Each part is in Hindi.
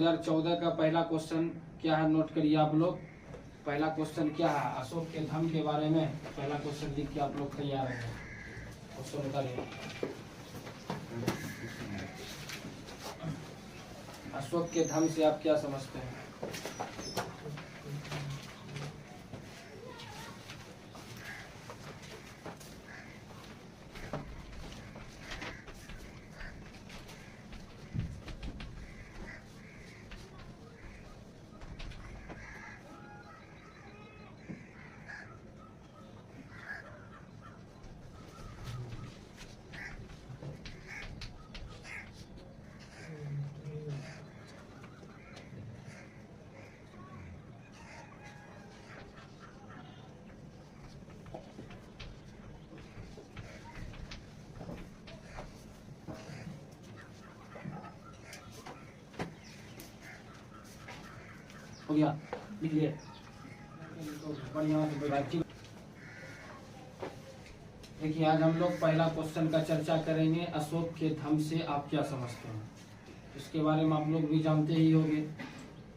2014 का पहला क्वेश्चन क्या है, नोट करिए आप लोग। पहला क्वेश्चन क्या है, अशोक के धम के बारे में पहला क्वेश्चन लिख के आप लोग तैयार हैं। क्वेश्चन उतारिए। अशोक के धम से आप क्या समझते हैं? हो गया, लिख लिए। बढ़िया से देखिए, आज हम लोग पहला क्वेश्चन का चर्चा करेंगे, अशोक के धम से आप क्या समझते हैं। इसके बारे में आप लोग भी जानते ही होंगे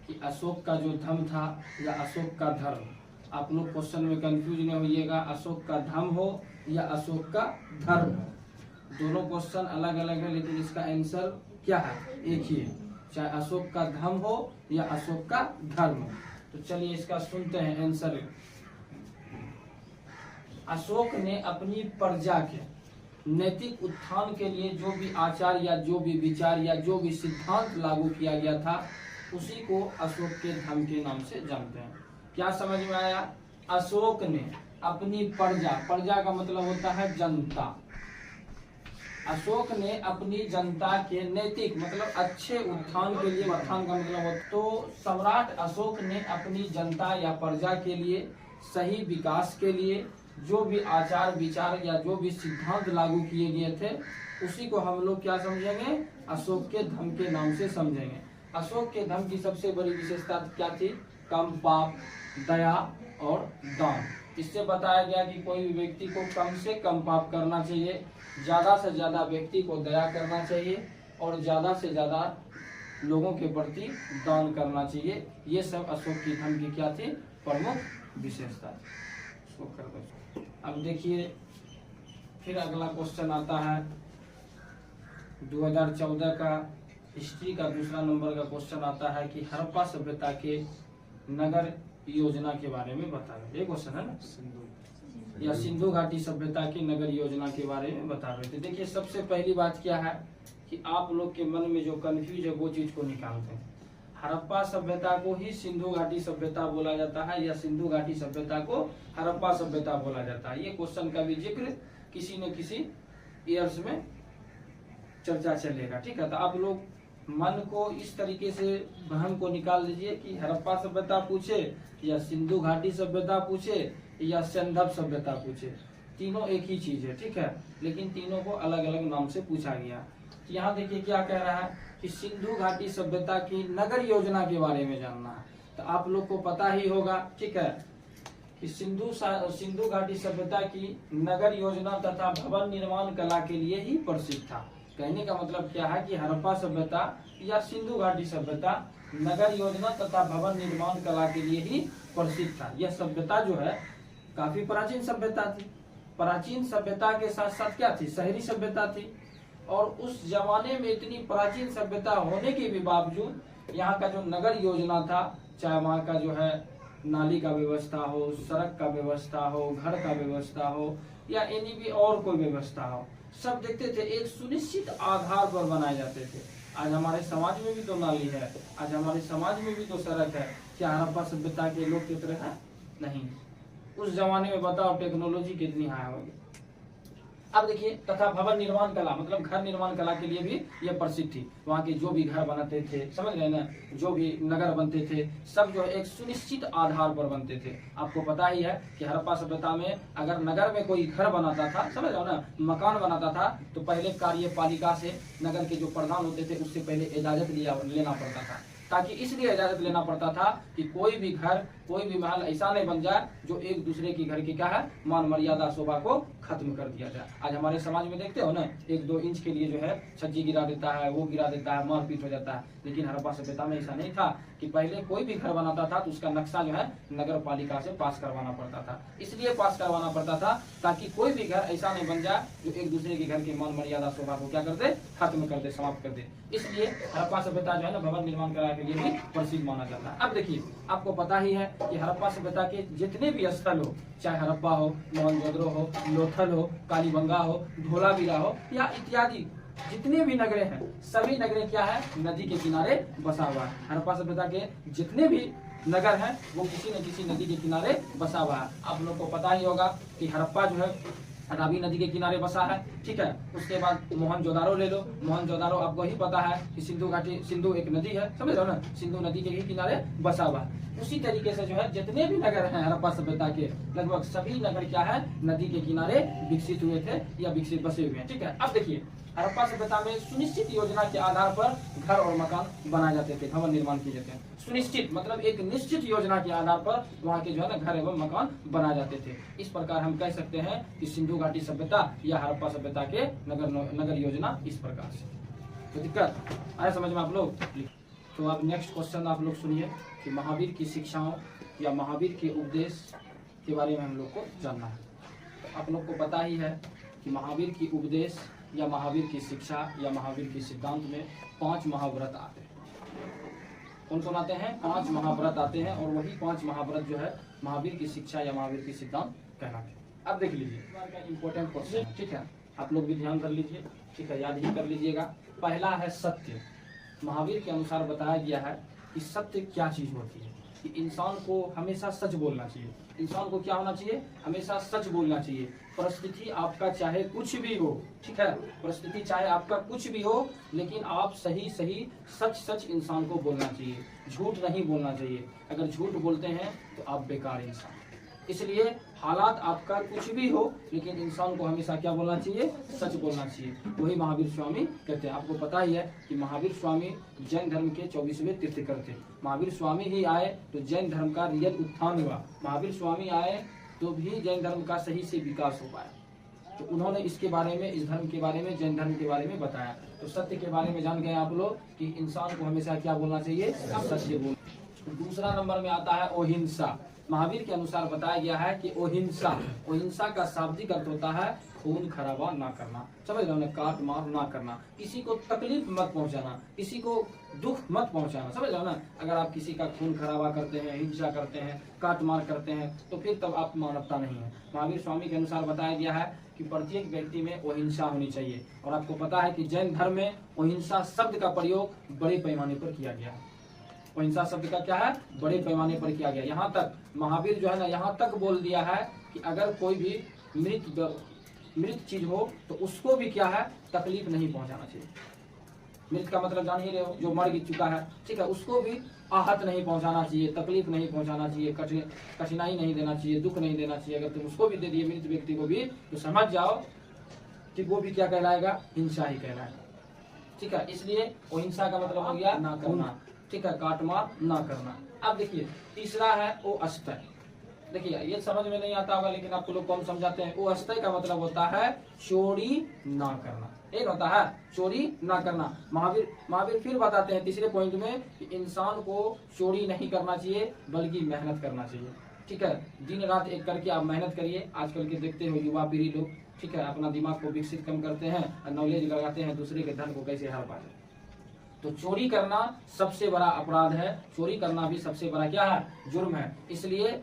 कि अशोक का जो धम था या अशोक का धर्म। आप लोग क्वेश्चन में कंफ्यूज नहीं होइएगा, अशोक का धम हो या अशोक का धर्म हो, दोनों क्वेश्चन अलग अलग है, लेकिन इसका आंसर क्या है, एक ही है, चाहे अशोक का धम हो या अशोक का धर्म हो। तो चलिए इसका सुनते हैं आंसर। अशोक ने अपनी प्रजा के नैतिक उत्थान के लिए जो भी आचार या जो भी विचार या जो भी सिद्धांत लागू किया गया था, उसी को अशोक के धम के नाम से जानते हैं। क्या समझ में आया? अशोक ने अपनी प्रजा, प्रजा का मतलब होता है जनता, अशोक ने अपनी जनता के नैतिक मतलब अच्छे उत्थान के लिए, उत्थान का मतलब हो तो सम्राट अशोक ने अपनी जनता या प्रजा के लिए सही विकास के लिए जो भी आचार विचार या जो भी सिद्धांत लागू किए गए थे, उसी को हम लोग क्या समझेंगे, अशोक के धम के नाम से समझेंगे। अशोक के धम की सबसे बड़ी विशेषता क्या थी? कम पाप, दया और दान। इससे बताया गया कि कोई भी व्यक्ति को कम से कम पाप करना चाहिए, ज्यादा से ज्यादा व्यक्ति को दया करना चाहिए और ज्यादा से ज्यादा लोगों के प्रति दान करना चाहिए। ये सब अशोक की धम की क्या थी, प्रमुख विशेषता। अब देखिए, फिर अगला क्वेश्चन आता है 2014 का हिस्ट्री का दूसरा नंबर का क्वेश्चन आता है कि हड़प्पा सभ्यता के नगर योजना के बारे में बताएं। ये क्वेश्चन है ना, या सिंधु घाटी सभ्यता की नगर योजना के बारे में बता रहे थे। देखिए, सबसे पहली बात क्या है कि आप लोग के मन में जो कंफ्यूज है वो चीज को निकालते हैं। हड़प्पा सभ्यता को ही सिंधु घाटी सभ्यता बोला जाता है या सिंधु घाटी सभ्यता को हड़प्पा सभ्यता बोला जाता है। ये क्वेश्चन का भी जिक्र किसी न किसी ईयर्स में चर्चा चलेगा, ठीक है। तो आप लोग मन को इस तरीके से भ्रम को निकाल दीजिए कि हड़प्पा सभ्यता पूछे या सिंधु घाटी सभ्यता पूछे या सिंधव सभ्यता पूछे, तीनों एक ही चीज है, ठीक है, लेकिन तीनों को अलग अलग नाम से पूछा गया। यहाँ देखिए क्या कह रहा है कि सिंधु घाटी सभ्यता की नगर योजना के बारे में जानना है। तो आप लोग को पता ही होगा, ठीक है, कि सिंधु घाटी सभ्यता की नगर योजना तथा भवन निर्माण कला के लिए ही प्रसिद्ध था। कहने का मतलब क्या है कि हड़प्पा सभ्यता या सिंधु घाटी सभ्यता नगर योजना तथा भवन निर्माण कला के लिए ही प्रसिद्ध था। यह सभ्यता जो है काफी प्राचीन सभ्यता थी। प्राचीन सभ्यता के साथ साथ क्या थी, शहरी सभ्यता थी। और उस जमाने में इतनी प्राचीन सभ्यता होने के भी बावजूद यहाँ का जो नगर योजना था, चाहे वहाँ का जो है नाली का व्यवस्था हो, सड़क का व्यवस्था हो, घर का व्यवस्था हो या एनी भी और कोई व्यवस्था हो, सब देखते थे एक सुनिश्चित आधार पर बनाए जाते थे। आज हमारे समाज में भी तो नाली है, आज हमारे समाज में भी तो सड़क है। क्या हड़प्पा सभ्यता के लोग की तरह है? नहीं। उस जमाने में बताओ टेक्नोलॉजी कितनी हाई होगी। अब देखिए, तथा भवन निर्माण कला मतलब घर निर्माण कला के लिए भी यह प्रसिद्ध थी। वहाँ के जो भी घर बनाते थे, समझ रहे ना, जो भी नगर बनते थे, सब जो एक सुनिश्चित आधार पर बनते थे। आपको पता ही है कि हड़प्पा सभ्यता में अगर नगर में कोई घर बनाता था, समझ रहे हो ना, मकान बनाता था, तो पहले कार्यपालिका से, नगर के जो प्रधान होते थे, उससे पहले इजाजत लेना पड़ता था। ताकि इसलिए इजाजत लेना पड़ता था कि कोई भी घर, कोई भी महल ऐसा नहीं बन जाए जो एक दूसरे की घर की क्या है, मान मर्यादा शोभा को खत्म कर दिया जाए। आज हमारे समाज में देखते हो ना, 1-2 इंच के लिए जो है छज्जी गिरा देता है, वो गिरा देता है, मारपीट हो जाता है। लेकिन हड़प्पा सभ्यता में ऐसा नहीं था कि पहले कोई भी घर बनाता था तो उसका नक्शा जो है नगर पालिका से पास करवाना पड़ता था। इसलिए पास करवाना पड़ता था ताकि कोई भी घर ऐसा नहीं बन जाए जो एक दूसरे के घर के मान मर्यादा शोभा को क्या कर दे, खत्म कर दे, समाप्त कर दे। इसलिए हड़प्पा सभ्यता जो है ना भवन निर्माण कराने के लिए भी प्रसिद्ध माना जाता है। अब देखिए, आपको पता ही है कि हड़प्पा सभ्यता के जितने भी स्थल हो, चाहे हड़प्पा हो, मोहनजोदड़ो हो, लोथल हो, कालीबंगा हो, धोलावीरा हो या इत्यादि जितने भी नगरे हैं, सभी नगरे क्या है, नदी के किनारे बसा हुआ है। हड़प्पा सभ्यता के जितने भी नगर है वो किसी न किसी नदी के किनारे बसा हुआ है। आप लोग को पता ही होगा कि हड़प्पा जो है रावी नदी के किनारे बसा है, ठीक है। उसके बाद मोहनजोदारो ले लो, मोहनजोदारो आपको ही पता है कि सिंधु घाटी, सिंधु एक नदी है, समझ रहे हो ना, सिंधु नदी के ही किनारे बसा हुआ है। उसी तरीके से जो है जितने भी नगर हैं हड़प्पा सभ्यता के, लगभग सभी नगर क्या है, नदी के किनारे विकसित हुए थे या विकसित बसे हुए हैं, ठीक है। अब देखिए, हड़प्पा सभ्यता में सुनिश्चित योजना के आधार पर घर और मकान बनाए जाते थे, भवन निर्माण किए जाते हैं। सुनिश्चित मतलब एक निश्चित योजना के आधार पर वहाँ के जो है ना घर एवं मकान बनाए जाते थे। इस प्रकार हम कह सकते हैं कि सिंधु घाटी सभ्यता या हड़प्पा सभ्यता के नगर योजना इस प्रकार से। तो दिक्कत आया समझ में आप लोग? तो अब नेक्स्ट क्वेश्चन आप लोग सुनिए कि महावीर की शिक्षाओं या महावीर के उपदेश के बारे में हम लोग को जानना है। तो आप लोग को पता ही है कि महावीर की उपदेश या महावीर की शिक्षा या महावीर की सिद्धांत में 5 महाव्रत आते हैं। कौन कौन आते हैं? 5 महाव्रत आते हैं और वही 5 महाव्रत जो है महावीर की शिक्षा या महावीर की सिद्धांत कहलाते हैं। अब देख लीजिए, इम्पोर्टेंट क्वेश्चन, ठीक है, आप लोग भी ध्यान कर लीजिए, ठीक है, याद ही कर लीजिएगा। पहला है सत्य। महावीर के अनुसार बताया गया है कि सत्य क्या चीज होती है, कि इंसान को हमेशा सच बोलना चाहिए। इंसान को क्या होना चाहिए? हमेशा सच बोलना चाहिए। परिस्थिति आपका चाहे कुछ भी हो, ठीक है, परिस्थिति चाहे आपका कुछ भी हो, लेकिन आप सही सही सच सच इंसान को बोलना चाहिए, झूठ नहीं बोलना चाहिए। अगर झूठ बोलते हैं तो आप बेकार इंसान। इसलिए हालात आपका कुछ भी हो, लेकिन इंसान को हमेशा क्या बोलना चाहिए? सच बोलना चाहिए। वही महावीर स्वामी कहते हैं। आपको पता ही है कि महावीर स्वामी जैन धर्म के 24वें तीर्थंकर थे। महावीर स्वामी ही आए तो जैन धर्म का रियल उत्थान हुआ। महावीर स्वामी आए तो भी जैन धर्म का सही से विकास हो पाया। तो उन्होंने इसके बारे में, इस धर्म के बारे में, जैन धर्म के बारे में बताया। तो सत्य के बारे में जान गए आप लोग कि इंसान को हमेशा क्या बोलना चाहिए? सत्य बोलना। दूसरा नंबर में आता है अहिंसा। महावीर के अनुसार बताया गया है कि अहिंसा, अहिंसा का शाब्दिक अर्थ होता है खून खराबा ना करना। समझ रहे हो? काट मार ना करना, किसी को तकलीफ मत पहुंचाना, किसी को दुख मत पहुंचाना। समझ रहे हो ना? अगर आप किसी का खून खराबा करते हैं, हिंसा करते हैं, काट मार करते हैं, तो फिर तब आप मानवता नहीं है। महावीर स्वामी के अनुसार बताया गया है कि प्रत्येक व्यक्ति में अहिंसा होनी चाहिए। और आपको पता है कि जैन धर्म में अहिंसा शब्द का प्रयोग बड़े पैमाने पर किया गया है। अहिंसा शब्द का क्या है? बड़े पैमाने पर किया गया। यहाँ तक महावीर जो है ना, यहाँ तक बोल दिया है कि अगर कोई भी मृत चीज हो तो उसको भी क्या है? तकलीफ नहीं पहुंचाना चाहिए। मृत का मतलब जान ही रहे हो, जो मर चुका है, ठीक है, उसको भी आहत नहीं पहुंचाना चाहिए, तकलीफ नहीं पहुंचाना चाहिए, कठिनाई नहीं देना चाहिए, दुख नहीं देना चाहिए। अगर तुम उसको भी दे दिए, मृत व्यक्ति को भी, तो समझ जाओ कि वो भी क्या कहलाएगा? हिंसा ही कहलाएगा, ठीक है। इसलिए अहिंसा का मतलब हो गया ना करना, ठीक है, काट मार ना करना। अब देखिए, तीसरा है ओ अस्तय। देखिए, ये समझ में नहीं आता होगा, लेकिन आपको लोग कौन समझाते हैं। ओ अस्तय का मतलब होता है चोरी ना करना। एक होता है चोरी ना करना। महावीर फिर बताते हैं तीसरे पॉइंट में कि इंसान को चोरी नहीं करना चाहिए, बल्कि मेहनत करना चाहिए, ठीक है। दिन रात एक करके आप मेहनत करिए। आजकल के देखते हो युवा पीढ़ी लोग, ठीक है, अपना दिमाग को विकसित कम करते हैं और नॉलेज लगाते हैं दूसरे के धन को कैसे हर पाए। तो चोरी करना सबसे बड़ा अपराध है। चोरी करना भी सबसे बड़ा क्या है? जुर्म है। इसलिए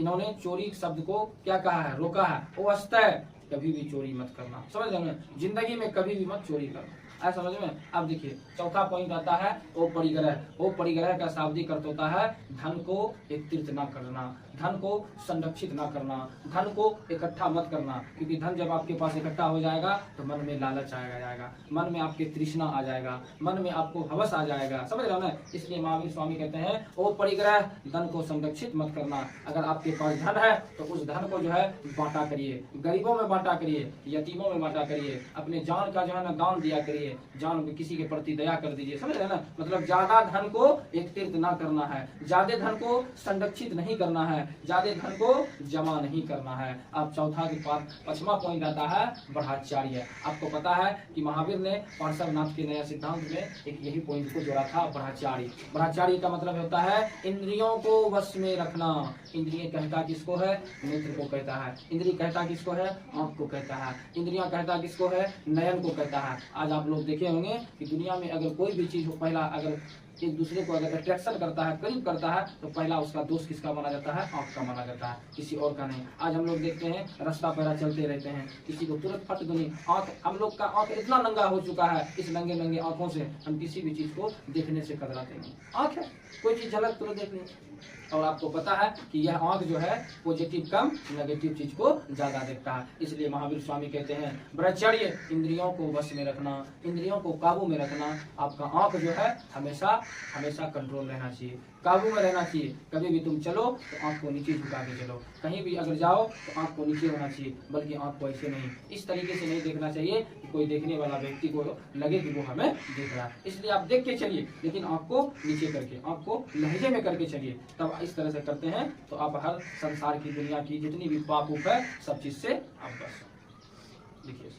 इन्होंने चोरी शब्द को क्या कहा है? रोका है। ओ अस्तय, कभी भी चोरी मत करना। समझ रहे हैं? जिंदगी में कभी भी मत चोरी करना। आया समझ में? अब देखिए, चौथा पॉइंट आता है ओ परिग्रह। ओ परिग्रह का शाब्दिक अर्थ होता है धन को एकत्रित ना करना, धन को संरक्षित ना करना, धन को इकट्ठा मत करना। क्योंकि धन जब आपके पास इकट्ठा हो जाएगा तो मन में लालच आ जाएगा, मन में आपके तृष्णा आ जाएगा, मन में आपको हवस आ जाएगा। समझ रहे हो ना? इसलिए महावीर स्वामी कहते हैं ओ परिग्रह, धन को संरक्षित मत करना। अगर आपके पास धन है तो उस धन को जो है बांटा करिए, गरीबों में बांटा करिए, यतीमों में बांटा करिए, अपने जान का जो है ना दान दिया करिए। दीजिए, जान किसी के प्रति दया कर दीजिए, समझ रहे हैं ना। मतलब ज्यादा धन को एक तीर्थ ना करना है, ज्यादा धन को संरक्षित नहीं करना है, ज्यादा धन को जमा नहीं करना है। अब चौथा के पास 5वां पॉइंट आता है ब्रह्मचर्य। आपको पता है कि महावीर ने पार्श्वनाथ के नया सिद्धांत में एक यही पॉइंट को जोड़ा था, ब्रह्मचारी। ब्रह्मचारी का मतलब होता है इंद्रियों को वश में रखना। इंद्रिय कहता किसको है? नेत्र को कहता है। इंद्रिय कहता किसको है? आंख को कहता है। इंद्रिया कहता किसको है? नयन को कहता है। आज आप लोग देखे होंगे कि दुनिया में अगर कोई भी चीज हो, पहला अगर एक दूसरे को अगर अट्रैक्शन करता है, करीब करता है, तो पहला उसका दोष किसका माना जाता है? आंख का माना जाता है, किसी और का नहीं। आज हम लोग देखते हैं रास्ता पैरा चलते रहते हैं, किसी को तुरंत फट दुनी आंख, हम लोग का आंख इतना नंगा हो चुका है, इस नंगे नंगे आंखों से हम किसी भी चीज को देखने से कतराते नहीं। आंख है, कोई चीज झलक तुरंत देख ली। और आपको पता है कि यह आंख जो है पॉजिटिव कम, नेगेटिव चीज को ज्यादा देखता है। इसलिए महावीर स्वामी कहते हैं ब्रह्मचर्य, इंद्रियों को वश में रखना, इंद्रियों को काबू में रखना। आपका आंख जो है हमेशा हमेशा कंट्रोल रहना चाहिए, काबू में रहना चाहिए। कभी भी तुम चलो तो आंख को नीचे झुका के चलो, कहीं भी अगर जाओ तो आंख को नीचे होना चाहिए, बल्कि आंख को ऐसे नहीं, इस तरीके से नहीं देखना चाहिए कि कोई देखने वाला व्यक्ति को लगे कि वो हमें देख रहा है। इसलिए आप देख के चलिए, लेकिन आंख को नीचे करके, आंख को लहजे में करके चलिए। तब इस तरह से करते हैं तो आप हर संसार की, दुनिया की जितनी भी पाप उप है, सब चीज से आप बच। देखिए